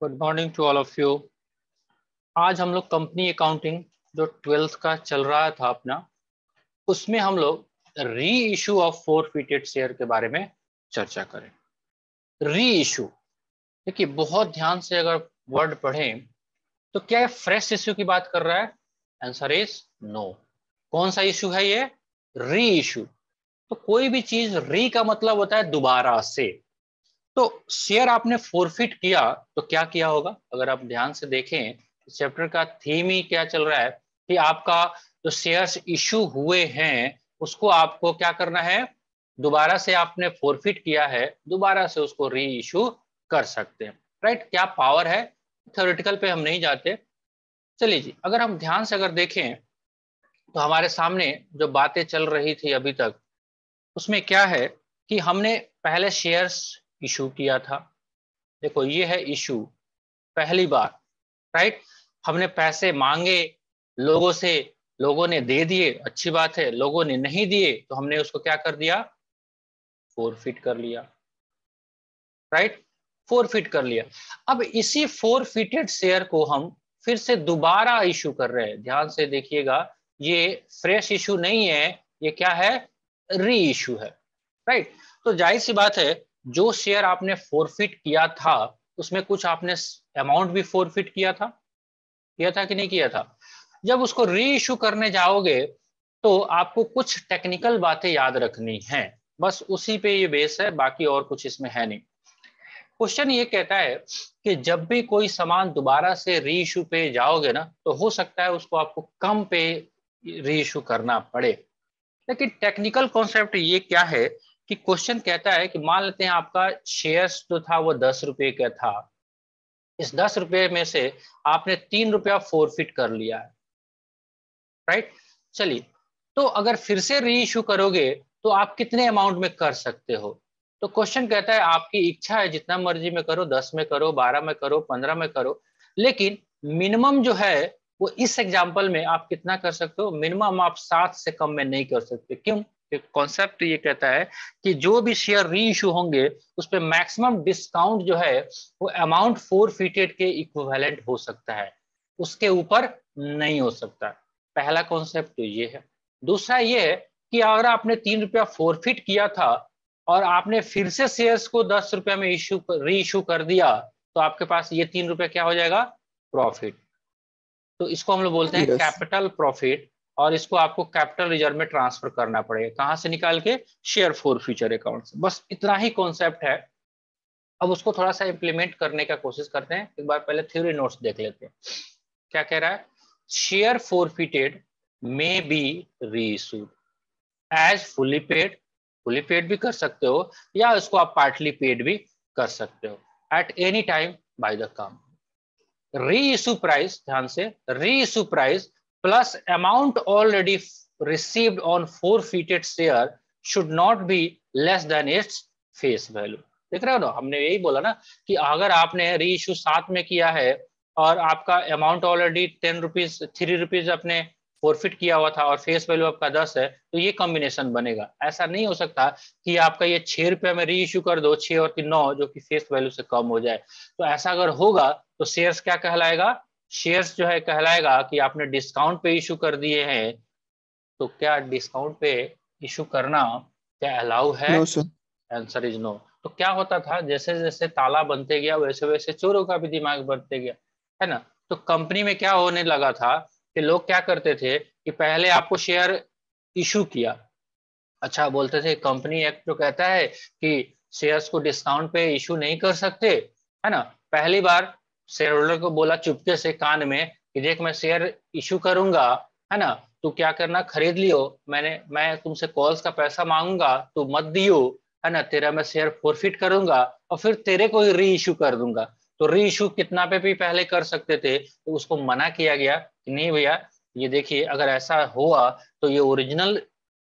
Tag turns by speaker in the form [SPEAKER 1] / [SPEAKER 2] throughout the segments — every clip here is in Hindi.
[SPEAKER 1] Good morning to all of you. आज हम लोग कंपनी अकाउंटिंग जो 12th का चल रहा था अपना, उसमें हम लोग री इशू ऑफ फोरफिटेड शेयर के बारे में चर्चा करें। री इशू, देखिए बहुत ध्यान से अगर वर्ड पढ़ें तो क्या ये फ्रेश इशू की बात कर रहा है? Answer is no. कौन सा इशू है ये? री इशू। तो कोई भी चीज री का मतलब होता है दोबारा से। तो शेयर आपने फोरफिट किया तो क्या किया होगा? अगर आप ध्यान से देखें, चैप्टर का थीम ही क्या चल रहा है कि आपका जो शेयर्स इशू हुए हैं उसको आपको क्या करना है? दोबारा से आपने फोरफिट किया है, दोबारा से उसको री इशू कर सकते हैं। राइट? क्या पावर है? थ्योरेटिकल पे हम नहीं जाते। चलिए जी, अगर हम ध्यान से अगर देखें तो हमारे सामने जो बातें चल रही थी अभी तक, उसमें क्या है कि हमने पहले शेयर्स इशू किया था। देखो ये है इशू, पहली बार। राइट? हमने पैसे मांगे लोगों से, लोगों ने दे दिए, अच्छी बात है। लोगों ने नहीं दिए तो हमने उसको क्या कर दिया? फोरफिट कर लिया। राइट? फोरफिट कर लिया। अब इसी फोरफिटेड शेयर को हम फिर से दोबारा इशू कर रहे हैं। ध्यान से देखिएगा, ये फ्रेश इशू नहीं है, ये क्या है? री इशू है। राइट? तो जाहिर सी बात है, जो शेयर आपने फोरफिट किया था उसमें कुछ आपने अमाउंट भी फोरफिट किया था कि नहीं किया था? जब उसको री इशू करने जाओगे तो आपको कुछ टेक्निकल बातें याद रखनी है। बस उसी पे ये बेस है, बाकी और कुछ इसमें है नहीं। क्वेश्चन ये कहता है कि जब भी कोई सामान दोबारा से री इशू पे जाओगे ना, तो हो सकता है उसको आपको कम पे री इशू करना पड़े। लेकिन टेक्निकल कॉन्सेप्ट ये क्या है कि क्वेश्चन कहता है कि मान लेते हैं आपका शेयर्स जो था वो 10 रुपए का था। इस 10 रुपए में से आपने 3 रुपया फोरफिट कर लिया है। राइट? चलिए, तो अगर फिर से री इशू करोगे तो आप कितने अमाउंट में कर सकते हो? तो क्वेश्चन कहता है आपकी इच्छा है, जितना मर्जी में करो, 10 में करो, 12 में करो, 15 में करो, लेकिन मिनिमम जो है वो इस एग्जाम्पल में आप कितना कर सकते हो? मिनिमम आप 7 से कम में नहीं कर सकते। क्यों? कॉन्सेप्ट ये कहता है कि जो भी शेयर री इशू होंगे उस पर मैक्सिमम डिस्काउंट जो है वो अमाउंट फोरफिटेड के इक्विवेलेंट हो सकता है, उसके ऊपर नहीं हो सकता। पहला कॉन्सेप्ट तो ये है। दूसरा ये है कि अगर आपने 3 रुपया फोरफिट किया था और आपने फिर से शेयर्स को 10 रुपया में री इशू कर दिया, तो आपके पास ये 3 रुपया क्या हो जाएगा? प्रॉफिट। तो इसको हम लोग बोलते हैं
[SPEAKER 2] यस।
[SPEAKER 1] Capital profit. और इसको आपको कैपिटल रिजर्व में ट्रांसफर करना पड़ेगा। कहां से निकाल के? शेयर फॉर फ्यूचर अकाउंट से। बस इतना ही कॉन्सेप्ट है। अब उसको थोड़ा सा इंप्लीमेंट करने का कोशिश करते हैं। एक बार पहले थ्योरी नोट्स देख लेते हैं। क्या कह रहा है? शेयर फोरफिटेड मे बी री इशूड एज फुली पेड भी कर सकते हो, या इसको आप पार्टली पेड भी कर सकते हो at any time by the company. री इशू प्राइस, ध्यान से, री issue price plus amount already received on forfeited share should not be less than its face value. देख रहे हो ना, हमने यही बोला ना कि अगर आपने री इशू 7 में किया है और आपका अमाउंट ऑलरेडी 10 रुपीज 3 रुपीज अपने फोरफिट किया हुआ था और फेस वैल्यू आपका 10 है, तो ये कॉम्बिनेशन बनेगा। ऐसा नहीं हो सकता कि आपका ये 6 रुपया में री इशू कर दो, 6 और 3 9, जो कि फेस वैल्यू से कम हो जाए। तो ऐसा अगर होगा तो शेयर्स क्या कहलाएगा? शेयर्स जो है कहलाएगा कि आपने डिस्काउंट पे इशू कर दिए हैं। तो क्या डिस्काउंट पे इशू करना क्या अलाउ है?
[SPEAKER 2] No sir.
[SPEAKER 1] Answer is no. तो क्या होता था, जैसे जैसे ताला बनते गया वैसे वैसे चोरों का भी दिमाग बनते गया, है ना? तो कंपनी में क्या होने लगा था कि लोग क्या करते थे कि पहले आपको शेयर इशू किया। अच्छा, बोलते थे कंपनी एक्ट जो कहता है कि शेयर्स को डिस्काउंट पे इशू नहीं कर सकते, है ना? पहली बार शेयर होल्डर को बोला चुपके से कान में कि देख मैं शेयर इशू करूंगा, है ना? तू क्या करना, खरीद लियो। मैं तुमसे कॉल्स का पैसा मांगूंगा, तू मत दियो, है ना? तेरा मैं शेयर फोरफिट करूंगा और फिर तेरे को ही री इशू कर दूंगा। तो री इशू कितना पे भी पहले कर सकते थे, तो उसको मना किया गया कि नहीं भैया, ये देखिए अगर ऐसा हुआ तो ये ओरिजिनल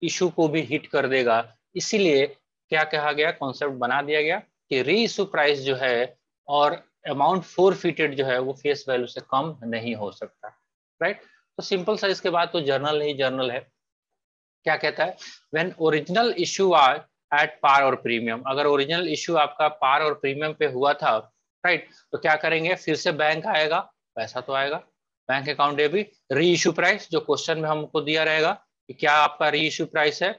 [SPEAKER 1] इशू को भी हिट कर देगा। इसीलिए क्या कहा गया, कॉन्सेप्ट बना दिया गया कि री इशू प्राइस जो है और अमाउंट फोरफिटेड जो है वो फेस वैल्यू से कम नहीं हो सकता। राइट? तो सिंपल सा इसके बाद तो जर्नल ही जर्नल है। क्या कहता है? When original issue are at par और प्रीमियम, अगर ओरिजिनल इशू आपका पार और प्रीमियम पे हुआ था राइट। तो क्या करेंगे, फिर से बैंक आएगा, पैसा तो आएगा, बैंक अकाउंट डेबिट, री इश्यू प्राइस जो क्वेश्चन में हमको दिया रहेगा कि क्या आपका री इश्यू प्राइस है,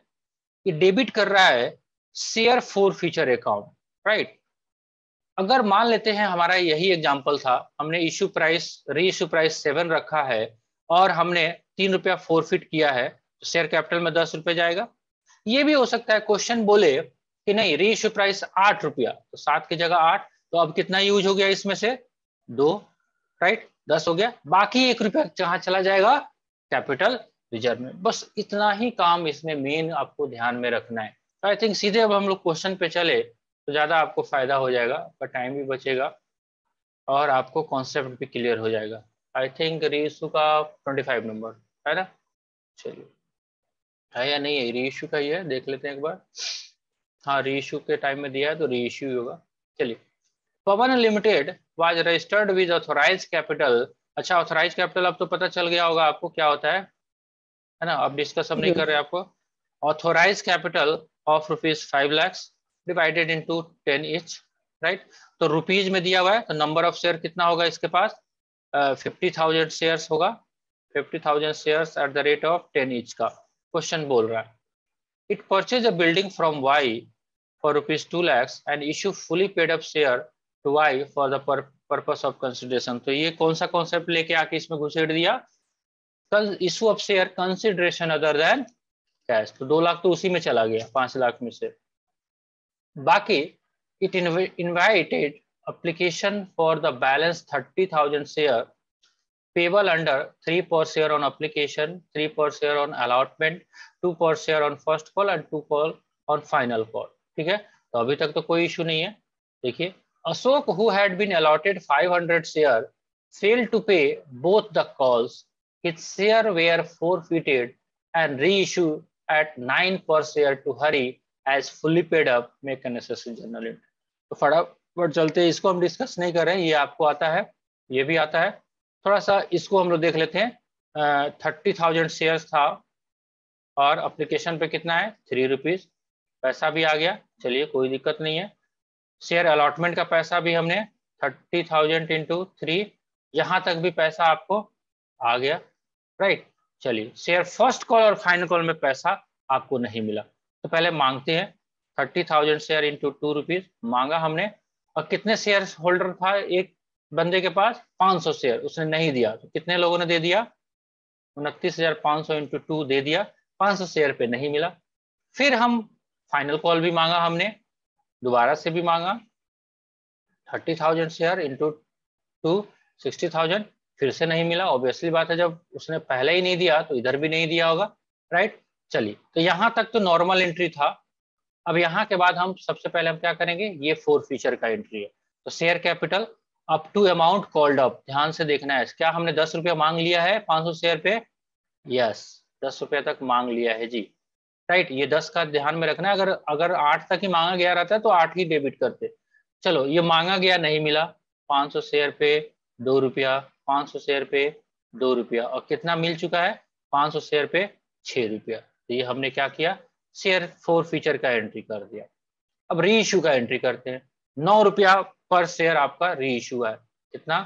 [SPEAKER 1] ये डेबिट कर रहा है share for future account, right. अगर मान लेते हैं हमारा यही एग्जांपल था, हमने इश्यू प्राइस री इश्यू प्राइस 7 रखा है और हमने 3 रुपया फोरफिट किया है, तो शेयर कैपिटल में 10 रुपये जाएगा। ये भी हो सकता है क्वेश्चन बोले कि नहीं री इश्यू प्राइस 8 रुपया, तो 7 की जगह 8, तो अब कितना यूज हो गया इसमें से 2, राइट, 10 हो गया, बाकी 1 रुपया जहां चला जाएगा कैपिटल रिजर्व में। बस इतना ही काम इसमें मेन आपको ध्यान में रखना है। तो आई थिंक सीधे अब हम लोग क्वेश्चन पे चले तो ज्यादा आपको फायदा हो जाएगा, आपका टाइम भी बचेगा और आपको कॉन्सेप्ट भी क्लियर हो जाएगा। आई थिंक रीइश्यू का 25 नंबर है ना, चलिए है या नहीं है, रीइश्यू का ही है, देख लेते हैं एक बार। हाँ रीइश्यू के टाइम में दिया है तो रीइश्यू ही होगा। चलिए, Pawan limited was registered with authorise capital. अच्छा ऑथोराइज कैपिटल अब तो पता चल गया होगा आपको क्या होता है ना, अब डिस्कस हम नहीं कर रहे आपको। Authorise capital of ₹5 lakh divided into 10 each, right. तो रुपीज में दिया हुआ है तो नंबर ऑफ शेयर कितना होगा इसके पास, 50,000 शेयर्स होगा, 50,000 shares at the rate of 10 each का क्वेश्चन बोल रहा है। It purchase a building from Y for ₹2 lakhs and issue fully paid up share to Y for the purpose of consideration. तो ये कौन सा कॉन्सेप्ट लेके आके इसमें घुसेड़ दिया, issue of share consideration other than cash. तो 2 लाख तो उसी में चला गया 5 लाख में से। बाकी it invited application for the balance 30,000 share payable under 3 per share on application, 3 per share on allotment, 2 per share on first call and 2 per on final call। ठीक है, तो अभी तक तो कोई इशू नहीं है। देखिए, Ashok who had been allotted 500 share failed to pay both the calls, his share were forfeited and reissued at 9 per share to Hari as fully paid up, make a necessary journal entry। तो फटाफट चलते हैं, इसको हम डिस्कस नहीं कर रहे हैं, ये आपको आता है, ये भी आता है। थोड़ा सा इसको हम लोग देख लेते हैं। 30,000 शेयर्स था और अप्लीकेशन पे कितना है 3 रुपीज, पैसा भी आ गया, चलिए कोई दिक्कत नहीं है। शेयर अलॉटमेंट का पैसा भी हमने 30,000 इंटू 3, यहाँ तक भी पैसा आपको आ गया, राइट। चलिए, शेयर फर्स्ट कॉल और फाइनल कॉल में पैसा आपको नहीं मिला, तो पहले मांगते हैं 30,000 शेयर इंटू 2 रुपीज मांगा हमने, और कितने शेयर होल्डर था एक बंदे के पास 500 शेयर, उसने नहीं दिया, तो कितने लोगों ने दे दिया 29,500 इंटू 2 दे दिया, 500 शेयर पे नहीं मिला। फिर हम फाइनल कॉल भी मांगा हमने, दोबारा से भी मांगा 30,000 शेयर इंटू 2 60,000, फिर से नहीं मिला। ऑब्वियसली बात है, जब उसने पहले ही नहीं दिया तो इधर भी नहीं दिया होगा, राइट। चलिए, तो यहां तक तो नॉर्मल एंट्री था। अब यहाँ के बाद हम सबसे पहले हम क्या करेंगे, ये फोर फीचर का एंट्री है। तो share capital up to amount called up, ध्यान से देखना है, क्या हमने 10 रुपया मांग लिया है 500 शेयर पे, यस 10 रुपया तक मांग लिया है जी, राइट। ये 10 का ध्यान में रखना है, अगर अगर 8 तक ही मांगा गया रहता है तो 8 ही डेबिट करते। चलो, ये मांगा गया नहीं मिला, 500 शेयर पे 2 रुपया, 500 शेयर पे 2 रुपया, और कितना मिल चुका है 500 शेयर पे 6 रुपया। तो ये हमने क्या किया, शेयर फोर फीचर का एंट्री कर दिया। अब री इश्यू का एंट्री करते हैं। 9 रुपया पर शेयर आपका री इश्यू है, कितना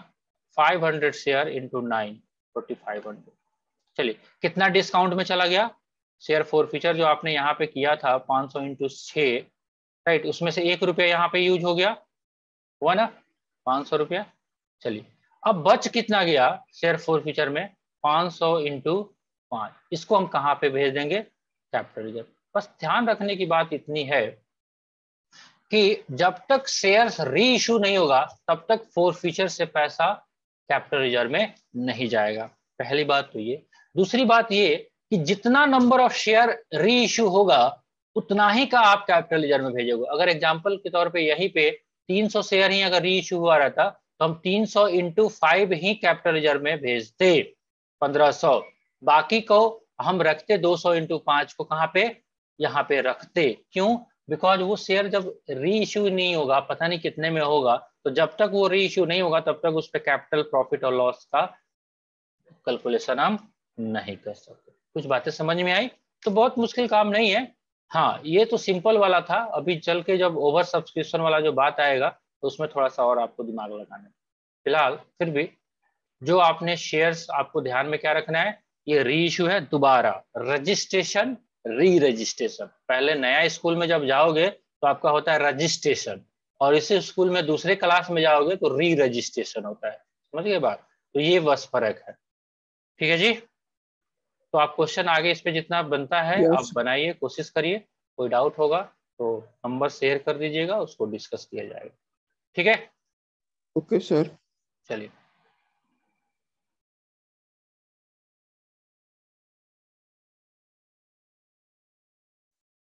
[SPEAKER 1] 500 शेयर इंटू 9 4500। चलिए, कितना डिस्काउंट में चला गया, शेयर फोर फीचर जो आपने यहाँ पे किया था 500 इंटू 6, राइट, उसमें से 1 रुपया यहाँ पे यूज हो गया, हुआ ना 500 रुपया। चलिए, अब बच कितना गया शेयर फोर फीचर में 500 इंटू 5, इसको हम कहाँ पे भेज देंगे, कैपिटल रिजर्व। बस ध्यान रखने की बात इतनी है कि जब तक शेयर्स री इशू नहीं होगा तब तक फोर फीचर से पैसा कैपिटल रिजर्व में नहीं जाएगा, पहली बात तो ये। दूसरी बात ये कि जितना नंबर ऑफ शेयर री इशू होगा उतना ही का आप कैपिटल रिजर्व में भेजोगे। अगर एग्जांपल के तौर पे यहीं पे 300 शेयर ही अगर री इशू हुआ रहता तो हम 300 इंटू 5 ही कैपिटल रिजर्व में भेजते 1500, बाकी को हम रखते 200 इंटू 5 को कहाँ पे, यहाँ पे रखते। क्यों, बिकॉज वो शेयर जब री इश्यू नहीं होगा, पता नहीं कितने में होगा, तो जब तक वो री इश्यू नहीं होगा तब तक उस पर कैपिटल प्रॉफिट और लॉस का कैलकुलेशन हम नहीं कर सकते। कुछ बातें समझ में आई, तो बहुत मुश्किल काम नहीं है। हाँ, ये तो सिंपल वाला था, अभी चल के जब ओवर सब्सक्रिप्शन वाला जो बात आएगा तो उसमें थोड़ा सा और आपको दिमाग लगाना है। फिलहाल फिर भी जो आपने शेयर्स, आपको ध्यान में क्या रखना है, ये री इशू है दोबारा, रजिस्ट्रेशन, री रजिस्ट्रेशन। पहले नया स्कूल में जब जाओगे तो आपका होता है रजिस्ट्रेशन, और इसी स्कूल में दूसरे क्लास में जाओगे तो री रजिस्ट्रेशन होता है। समझ गए बात? तो ये बस फर्क है। ठीक है जी। तो आप क्वेश्चन आगे इस पे जितना बनता है आप
[SPEAKER 2] यस।
[SPEAKER 1] बनाइए, कोशिश करिए। कोई डाउट होगा तो नंबर शेयर कर दीजिएगा, उसको डिस्कस किया जाएगा। ठीक है,
[SPEAKER 2] ओके सर।
[SPEAKER 1] चलिए।